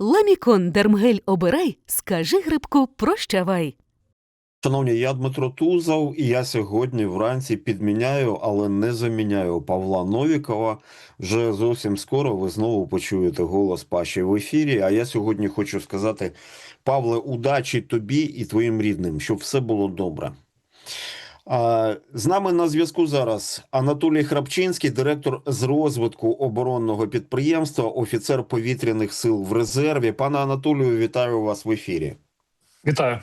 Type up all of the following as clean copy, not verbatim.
Ламікон Дермгель обирай, скажи грибку прощавай. Шановні, я Дмитро Тузов, і я сьогодні вранці підміняю, але не заміняю Павла Новікова. Вже зовсім скоро ви знову почуєте голос Паші в ефірі. А я сьогодні хочу сказати, Павле, удачі тобі і твоїм рідним, щоб все було добре. З нами на зв'язку зараз Анатолій Храпчинський, директор з розвитку оборонного підприємства, офіцер повітряних сил в резерві. Пане Анатолію, вітаю вас в ефірі. Вітаю.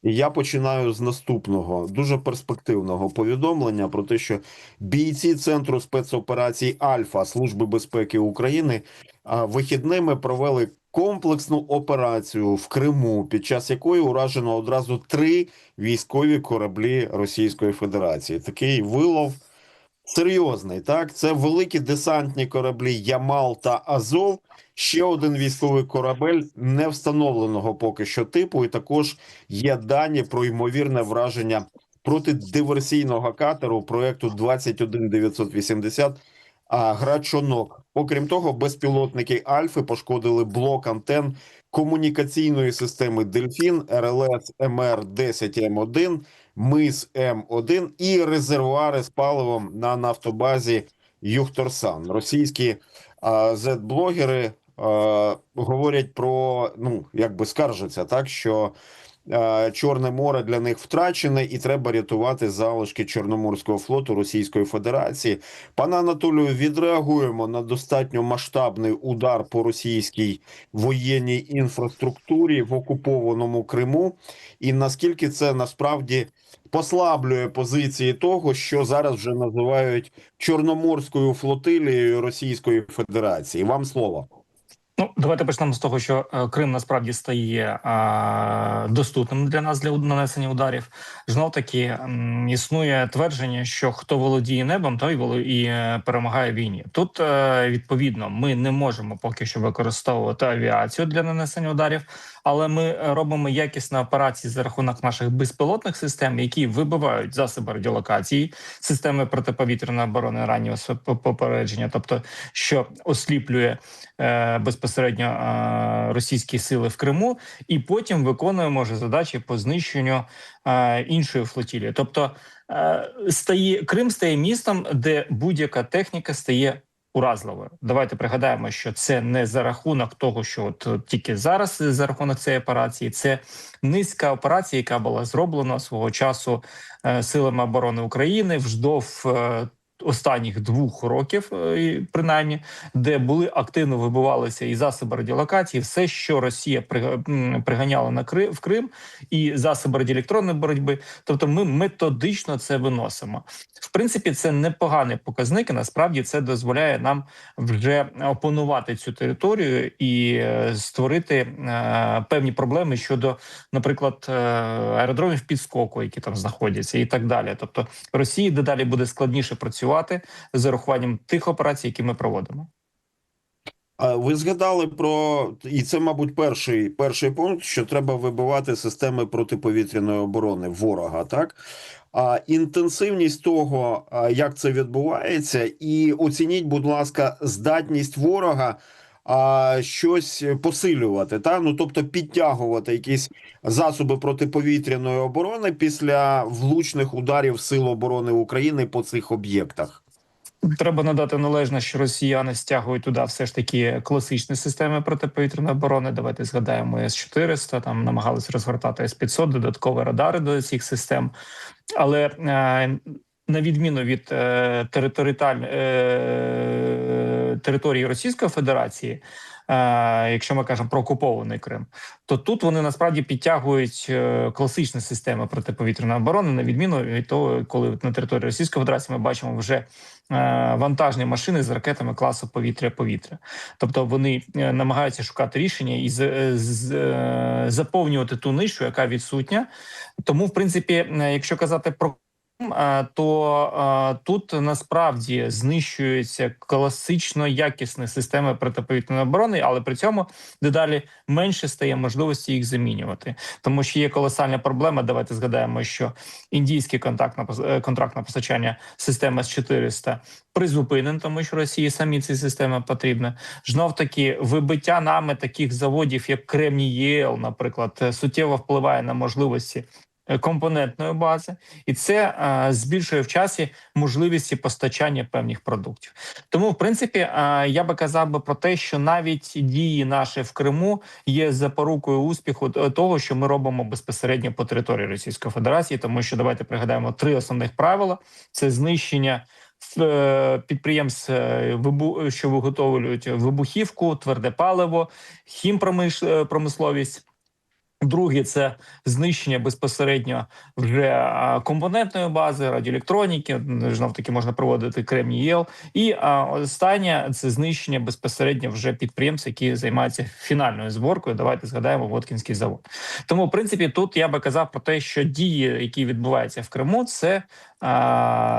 І я починаю з наступного, дуже перспективного повідомлення про те, що бійці Центру спецоперацій «Альфа» Служби безпеки України вихідними провели комплексну операцію в Криму, під час якої уражено одразу 3 військові кораблі Російської Федерації. Такий вилов серйозний, так? Це великі десантні кораблі «Ямал» та «Азов», ще один військовий корабель не встановленого поки що типу, і також є дані про ймовірне враження протидиверсійного катеру проєкту 21980 «Грачонок». Окрім того, безпілотники «Альфи» пошкодили блок антен комунікаційної системи «Дельфін», РЛС МР-10М1, МИС М1 і резервуари з паливом на нафтобазі Юхторсан. Російські зет-блогери говорять про, якби скаржаться, так, що Чорне море для них втрачене і треба рятувати залишки Чорноморського флоту Російської Федерації. Пане Анатолію, відреагуємо на достатньо масштабний удар по російській воєнній інфраструктурі в окупованому Криму, і наскільки це насправді послаблює позиції того, що зараз вже називають Чорноморською флотилією Російської Федерації. Вам слово. Давайте почнемо з того, що Крим насправді стає доступним для нас для нанесення ударів. Знов таки існує твердження, що хто володіє небом, той і перемагає в війні. Тут відповідно ми не можемо поки що використовувати авіацію для нанесення ударів, але ми робимо якісні операції за рахунок наших безпілотних систем, які вибивають засоби радіолокації, системи протиповітряної оборони раннього попередження, тобто що осліплює безпосередньо російські сили в Криму, і потім виконуємо вже задачі по знищенню іншої флотилії. Тобто Крим стає містом, де будь-яка техніка стає уразливою. Давайте пригадаємо, що це не за рахунок того, що от тільки зараз за рахунок цієї операції, це низка операцій, яка була зроблена свого часу силами оборони України вздовж останніх 2 років, принаймні, де були активно вибивалися і засоби радіолокації, все, що Росія приганяла в Крим, і засоби радіоелектронної боротьби. Тобто ми методично це виносимо. В принципі, це непоганий показник, і насправді це дозволяє нам вже опанувати цю територію і створити певні проблеми щодо, наприклад, аеродромів підскоку, які там знаходяться, і так далі. Тобто Росії дедалі буде складніше працювати з урахуванням тих операцій, які ми проводимо. Ви згадали про, і це, мабуть, перший пункт, що треба вибивати системи протиповітряної оборони ворога, так? Інтенсивність того, як це відбувається, і оцініть, будь ласка, здатність ворога щось посилювати, та? Тобто підтягувати якісь засоби протиповітряної оборони після влучних ударів Сил оборони України по цих об'єктах. Треба надати належне, що росіяни стягують туди все ж таки класичні системи протиповітряної оборони. Давайте згадаємо С-400, там намагалися розгортати С-500, додаткові радари до цих систем. Але на відміну від території Російської Федерації, якщо ми кажемо про окупований Крим, то тут вони насправді підтягують класичні системи протиповітряної оборони, на відміну від того, коли на території Російської Федерації ми бачимо вже вантажні машини з ракетами класу повітря-повітря. Тобто вони намагаються шукати рішення і заповнювати ту нишу, яка відсутня. Тому, в принципі, якщо казати про то тут насправді знищуються класично якісні системи протиповітряної оборони, але при цьому дедалі менше стає можливості їх замінювати, тому що є колосальна проблема. Давайте згадаємо, що індійське контрактне постачання системи С-400 призупинено, тому що Росії самі ці системи потрібні. Знов таки вибиття нами таких заводів, як Кремній ЄЛ, наприклад, суттєво впливає на можливості компонентної бази, і це збільшує в часі можливості постачання певних продуктів. Тому, в принципі, я би казав би про те, що навіть дії наші в Криму є запорукою успіху того, що ми робимо безпосередньо по території Російської Федерації, тому що давайте пригадаємо 3 основних правила: це знищення підприємств, що виготовлюють вибухівку, тверде паливо, хімпромисловість. Друге – це знищення безпосередньо вже компонентної бази, радіоелектроніки, знов таки можна проводити Кремній ЄЛ. І останнє – це знищення безпосередньо вже підприємств, які займаються фінальною зборкою. Давайте згадаємо Воткінський завод. Тому, в принципі, тут я би казав про те, що дії, які відбуваються в Криму, це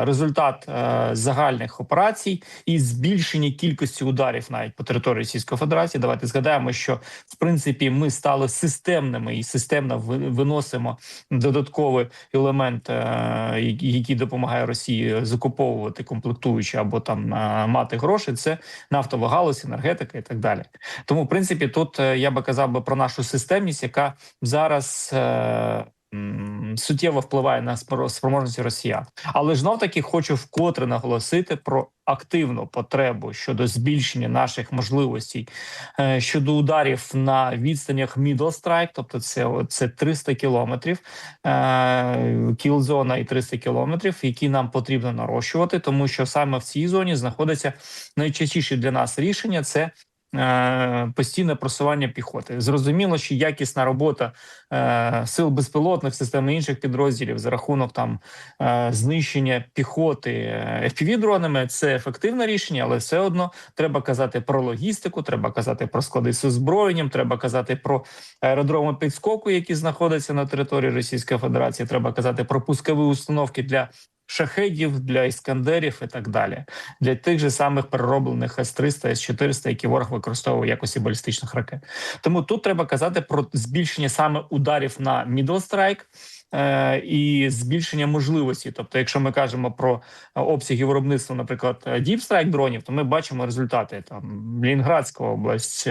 результат загальних операцій і збільшення кількості ударів навіть по території Російської Федерації. Давайте згадаємо, що в принципі ми стали системними і системно виносимо додатковий елемент, який допомагає Росії закуповувати комплектуючі або там мати гроші. Це нафтова галузь, енергетика і так далі. Тому, в принципі, тут я би казав би про нашу системність, яка зараз суттєво впливає на спроможності росіян. Але ж знов таки хочу вкотре наголосити про активну потребу щодо збільшення наших можливостей щодо ударів на відстанях middle strike, тобто це 300 кілометрів, кіл-зона і 300 кілометрів, які нам потрібно нарощувати, тому що саме в цій зоні знаходиться найчастіше для нас рішення – це постійне просування піхоти. Зрозуміло, що якісна робота сил безпілотних систем і інших підрозділів за рахунок там знищення піхоти FPV-дронами – це ефективне рішення, але все одно треба казати про логістику, треба казати про склади з озброєнням, треба казати про аеродроми підскоку, які знаходяться на території Російської Федерації, треба казати про пускові установки для шахедів, для іскандерів і так далі. Для тих же самих перероблених С-300, С-400, які ворог використовує в якості балістичних ракет. Тому тут треба казати про збільшення саме ударів на middle strike і збільшення можливості. Тобто, якщо ми кажемо про обсяги виробництва, наприклад, Deep Strike дронів, то ми бачимо результати. Там Ленінградська область,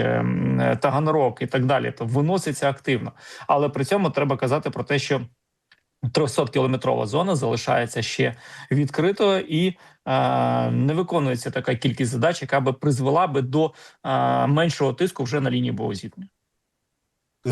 Таганрог і так далі. То виноситься активно. Але при цьому треба казати про те, що 300-кілометрова зона залишається ще відкритою і не виконується така кількість задач, яка би призвела би до меншого тиску вже на лінії боєзіткнення.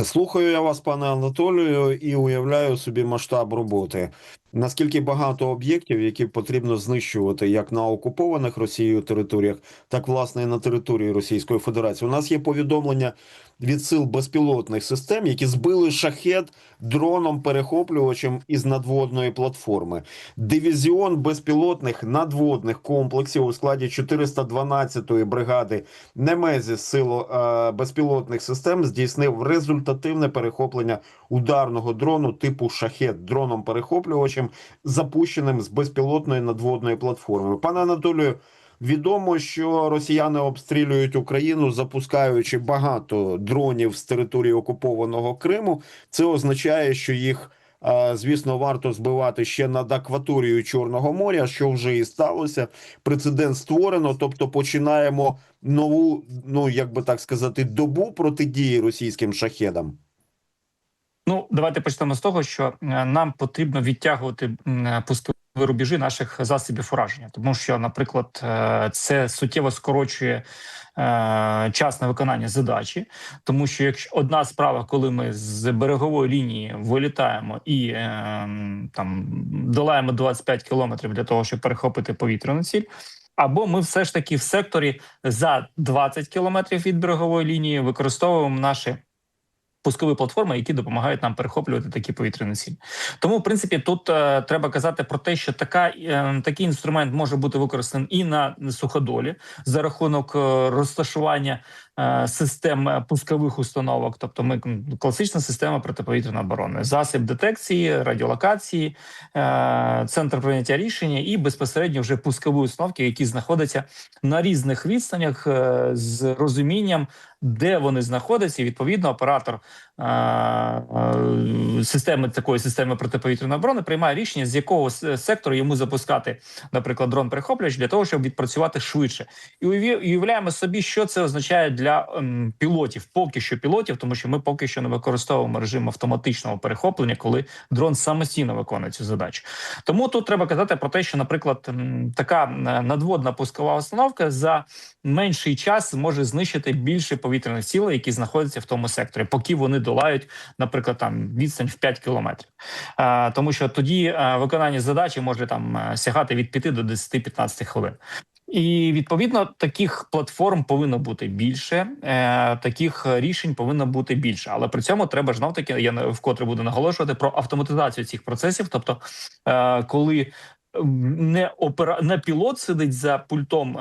Слухаю я вас, пане Анатолію, і уявляю собі масштаб роботи. Наскільки багато об'єктів, які потрібно знищувати як на окупованих Росією територіях, так, власне, і на території Російської Федерації. У нас є повідомлення від сил безпілотних систем, які збили шахед дроном-перехоплювачем із надводної платформи. Дивізіон безпілотних надводних комплексів у складі 412-ї бригади Немезіс сил безпілотних систем здійснив результативне перехоплення ударного дрону типу шахед дроном-перехоплювачем, запущеним з безпілотної надводної платформи. Пане Анатолію, відомо, що росіяни обстрілюють Україну, запускаючи багато дронів з території окупованого Криму. Це означає, що їх, звісно, варто збивати ще над акваторією Чорного моря, що вже і сталося. Прецедент створено, тобто починаємо нову, як би так сказати, добу протидії російським шахедам. Ну, давайте почнемо з того, що нам потрібно відтягувати пускові рубежі наших засобів ураження, тому що, наприклад, це суттєво скорочує час на виконання задачі, тому що якщо одна справа, коли ми з берегової лінії вилітаємо і там долаємо 25 кілометрів для того, щоб перехопити повітряну ціль, або ми все ж таки в секторі за 20 кілометрів від берегової лінії використовуємо наші пускові платформи, які допомагають нам перехоплювати такі повітряні цілі. Тому, в принципі, тут треба казати про те, що такий інструмент може бути використаний і на суходолі за рахунок розташування систем пускових установок, тобто ми класична система протиповітряної оборони, засіб детекції, радіолокації, центр прийняття рішення і безпосередньо вже пускові установки, які знаходяться на різних відстанях з розумінням, де вони знаходяться, і відповідно оператор такої системи протиповітряної оборони приймає рішення, з якого сектору йому запускати, наприклад, дрон-перехоплювач для того, щоб відпрацювати швидше. І уявляємо собі, що це означає для пілотів, поки що пілотів, тому що ми поки що не використовуємо режим автоматичного перехоплення, коли дрон самостійно виконує цю задачу. Тому тут треба казати про те, що, наприклад, така надводна пускова установка за менший час може знищити більше повітряних цілей, які знаходяться в тому секторі, поки вони долають, наприклад, там відстань в 5 кілометрів. Тому що тоді виконання задачі може там сягати від 5 до 10-15 хвилин. І відповідно таких платформ повинно бути більше, таких рішень повинно бути більше. Але при цьому треба ж таки, я вкотре буду наголошувати про автоматизацію цих процесів. Тобто, коли не пілот сидить за пультом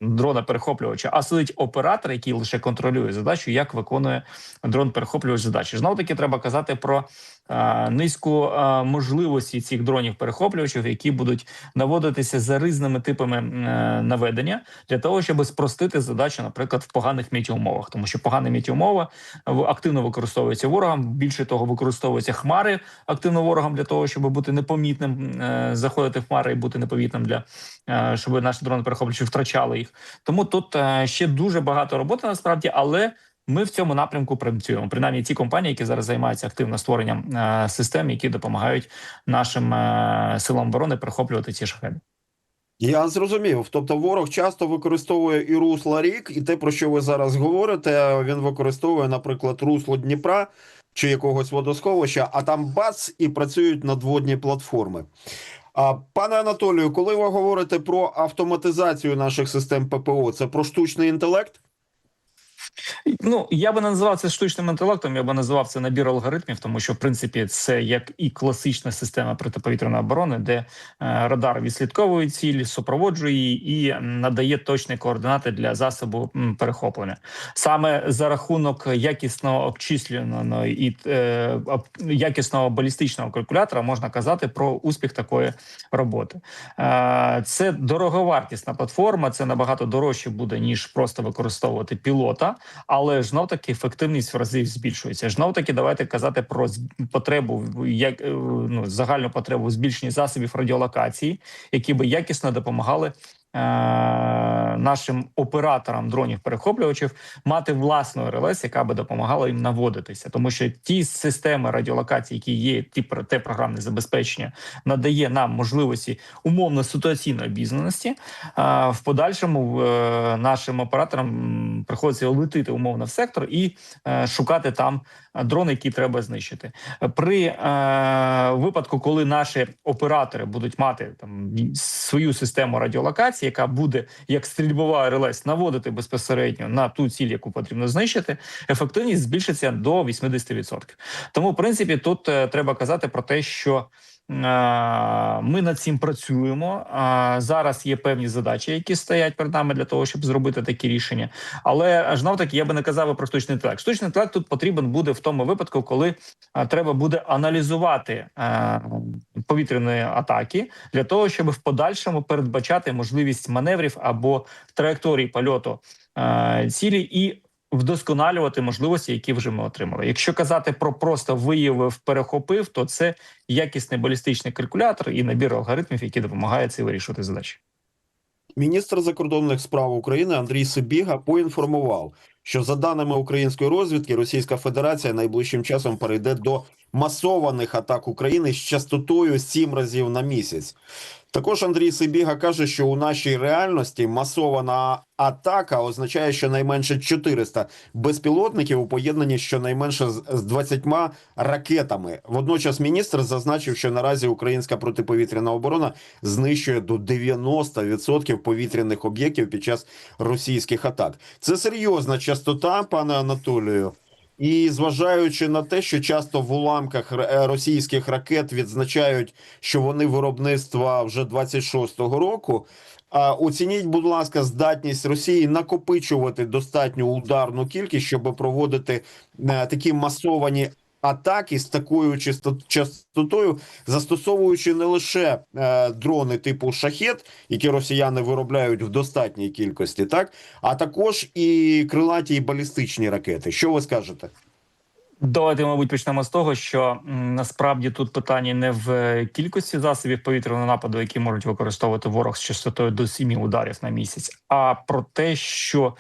дрона-перехоплювача, а сидить оператор, який лише контролює задачу, як виконує дрон-перехоплювач задачі. Знову таки треба казати про низку можливості цих дронів-перехоплювачів, які будуть наводитися за різними типами наведення, для того, щоб спростити задачу, наприклад, в поганих метеоумовах. Тому що погані метеоумови активно використовуються ворогом, більше того, використовуються хмари активно ворогом для того, щоб бути непомітним, заходити в хмари і бути непомітним, щоб наші дрони-перехоплювачі втрачали їх. Тому тут ще дуже багато роботи насправді, але ми в цьому напрямку працюємо. Принаймні ті компанії, які зараз займаються активно створенням систем, які допомагають нашим силам оборони перехоплювати ці шахеди. Я зрозумів. Тобто ворог часто використовує і русло рік, і те, про що ви зараз говорите, він використовує, наприклад, русло Дніпра чи якогось водосховища, а там бац, і працюють надводні платформи. Пане Анатолію, коли ви говорите про автоматизацію наших систем ППО, це про штучний інтелект? Я би не називав це штучним інтелектом, я би називав це набір алгоритмів, тому що, в принципі, це як і класична система протиповітряної оборони, де радар відслідковує ціль, супроводжує її і надає точні координати для засобу перехоплення. Саме за рахунок якісного обчислюваного і якісного балістичного калькулятора можна казати про успіх такої роботи. Це дороговартісна платформа, це набагато дорожче буде, ніж просто використовувати пілота, але ж таки ефективність в рази збільшується. Знов таки давайте казати про потребу, загальну потребу в збільшенні засобів радіолокації, які би якісно допомагали нашим операторам дронів-перехоплювачів мати власну РЛС, яка би допомагала їм наводитися. Тому що ті системи радіолокації, які є, те програмне забезпечення, надає нам можливості умовно ситуаційної обізнаності. В подальшому нашим операторам приходиться летити умовно в сектор і шукати там дрони, які треба знищити. При випадку, коли наші оператори будуть мати свою систему радіолокації, яка буде як стрільбова РЛС наводити безпосередньо на ту ціль, яку потрібно знищити, ефективність збільшиться до 80%. Тому, в принципі, тут треба казати про те, що ми над цим працюємо. Зараз є певні задачі, які стоять перед нами для того, щоб зробити такі рішення. Але ж навтаки, я би не казав про штучний інтелект. Штучний інтелект тут потрібен буде в тому випадку, коли треба буде аналізувати повітряні атаки для того, щоб в подальшому передбачати можливість маневрів або траєкторії польоту цілі і вдосконалювати можливості, які вже ми отримали. Якщо казати про просто виявив, перехопив, то це якісний балістичний калькулятор і набір алгоритмів, які допомагають це вирішувати задачі. Міністр закордонних справ України Андрій Сибіга поінформував, що за даними української розвідки, Російська Федерація найближчим часом перейде до масованих атак України з частотою 7 разів на місяць. Також Андрій Сибіга каже, що у нашій реальності масована атака означає щонайменше 400 безпілотників у поєднанні щонайменше з 20 ракетами. Водночас міністр зазначив, що наразі українська протиповітряна оборона знищує до 90% повітряних об'єктів під час російських атак. Це серйозна частота, пане Анатолію. І зважаючи на те, що часто в уламках російських ракет відзначають, що вони виробництва вже 26-го року, Оцініть, будь ласка, здатність Росії накопичувати достатню ударну кількість, щоб проводити такі масовані атаки з такою частотою, застосовуючи не лише дрони типу «Шахед», які росіяни виробляють в достатній кількості, так, а також і крилаті і балістичні ракети. Що ви скажете? Давайте, мабуть, почнемо з того, що насправді тут питання не в кількості засобів повітряного нападу, які можуть використовувати ворог з частотою до 7 ударів на місяць, а про те, що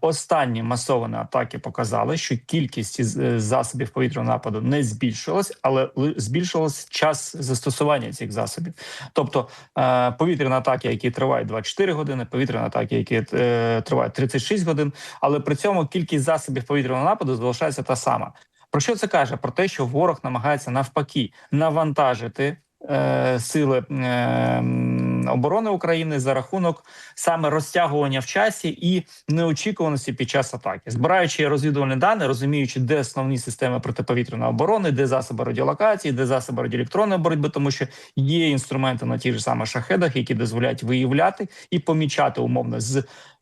останні масовані атаки показали, що кількість засобів повітряного нападу не збільшилась, але збільшилась час застосування цих засобів. Тобто повітряні атаки, які тривають 24 години, повітряні атаки, які тривають 36 годин, але при цьому кількість засобів повітряного нападу залишається та сама. Про що це каже? Про те, що ворог намагається навпаки навантажити сили оборони України за рахунок саме розтягування в часі і неочікуваності під час атаки, збираючи розвідувальні дані, розуміючи, де основні системи протиповітряної оборони, де засоби радіолокації, де засоби радіоелектронної боротьби, тому що є інструменти на тих же самих шахедах, які дозволяють виявляти і помічати умовно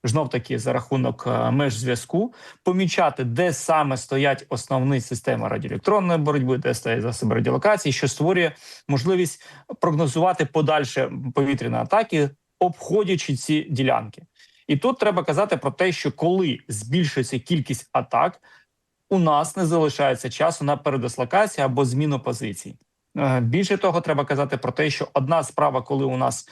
знов-таки за рахунок межзв'язку, помічати, де саме стоять основні системи радіоелектронної боротьби, де стоять засоби радіолокації, що створює можливість прогнозувати подальше повітряні атаки, обходячи ці ділянки. І тут треба казати про те, що коли збільшується кількість атак, у нас не залишається часу на передислокацію або зміну позицій. Більше того, треба казати про те, що одна справа, коли у нас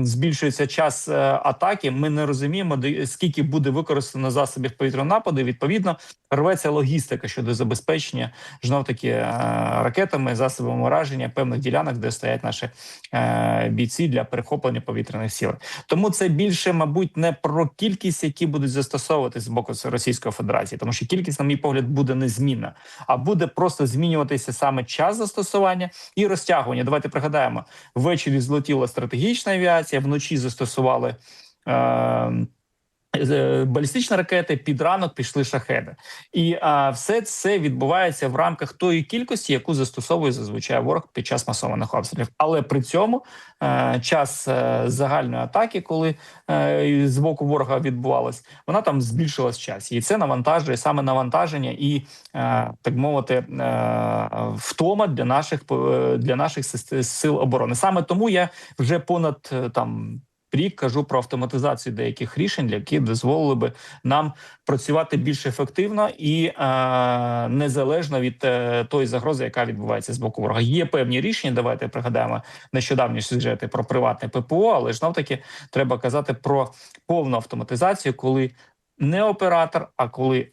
збільшується час атаки, ми не розуміємо, скільки буде використано засобів повітряного нападу, відповідно, рветься логістика щодо забезпечення, знов-таки, ракетами, засобами ураження певних ділянок, де стоять наші бійці для перехоплення повітряних сил. Тому це більше, мабуть, не про кількість, які будуть застосовувати з боку Російської Федерації, тому що кількість, на мій погляд, буде незмінна, а буде просто змінюватися саме час застосування і розтягування. Давайте пригадаємо, ввечері злетіла стратегічна авіація, вночі застосували балістичні ракети, під ранок пішли шахеди. І все це відбувається в рамках тої кількості, яку застосовує зазвичай ворог під час масованих обстрілів. Але при цьому час загальної атаки, коли з боку ворога відбувалась, вона там збільшилась в часі. І це навантажує, саме навантаження і, так мовити, втома для наших сил оборони. Саме тому я вже понад рік кажу про автоматизацію деяких рішень, які дозволили би нам працювати більш ефективно і незалежно від тої загрози, яка відбувається з боку ворога. Є певні рішення, давайте пригадаємо нещодавні сюжети про приватне ППО, але ж навтаки треба казати про повну автоматизацію, коли не оператор, а коли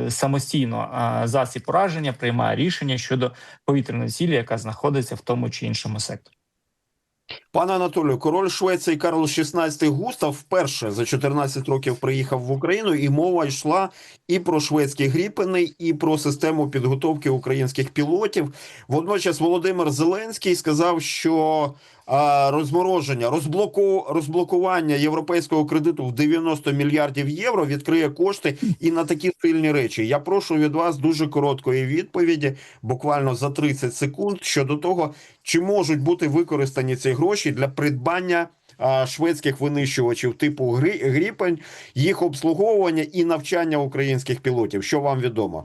самостійно засіб ураження приймає рішення щодо повітряної цілі, яка знаходиться в тому чи іншому секторі. Пане Анатолію, король Швеції Карл XVI Густав вперше за 14 років приїхав в Україну, і мова йшла і про шведські Гріпени, і про систему підготовки українських пілотів. Водночас Володимир Зеленський сказав, що розмороження, розблокування європейського кредиту в 90 мільярдів євро відкриє кошти і на такі сильні речі. Я прошу від вас дуже короткої відповіді, буквально за 30 секунд, щодо того, чи можуть бути використані ці гроші для придбання шведських винищувачів типу Гріпен, їх обслуговування і навчання українських пілотів. Що вам відомо?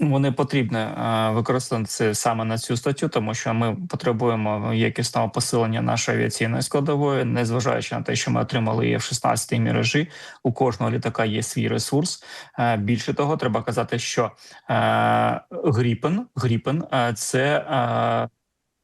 Вони потрібно використати саме на цю статтю, тому що ми потребуємо якісного посилення нашої авіаційної складової, незважаючи на те, що ми отримали її в 16-й міражі. У кожного літака є свій ресурс. Більше того, треба казати, що Гріпен – це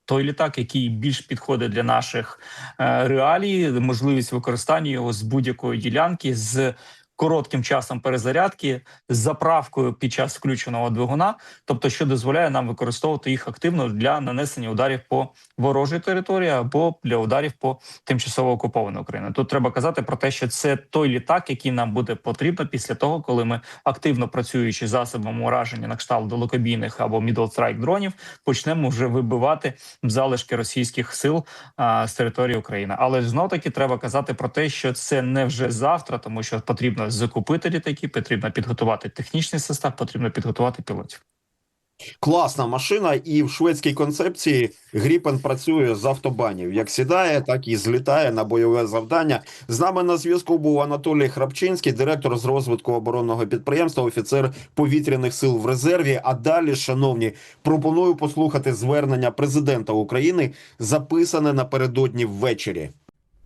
той літак, який більш підходить для наших реалій, можливість використання його з будь-якої ділянки, з коротким часом перезарядки, з заправкою під час включеного двигуна, тобто що дозволяє нам використовувати їх активно для нанесення ударів по ворожій території або для ударів по тимчасово окупованій Україні. Тут треба казати про те, що це той літак, який нам буде потрібно після того, коли ми, активно працюючи засобами ураження на кшталт далекобійних або middle-strike дронів, почнемо вже вибивати залишки російських сил з території України. Але знов-таки треба казати про те, що це не вже завтра, тому що потрібно закупити літаки, потрібно підготувати технічний состав, потрібно підготувати пілотів. Класна машина, і в шведській концепції Гріпен працює з автобанів. Як сідає, так і злітає на бойове завдання. З нами на зв'язку був Анатолій Храпчинський, директор з розвитку оборонного підприємства, офіцер повітряних сил в резерві. А далі, шановні, пропоную послухати звернення президента України, записане напередодні ввечері.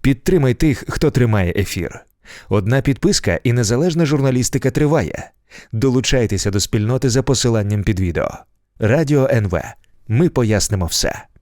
Підтримай тих, хто тримає ефір. Одна підписка і незалежна журналістика триває. Долучайтеся до спільноти за посиланням під відео. Радіо НВ. Ми пояснимо все.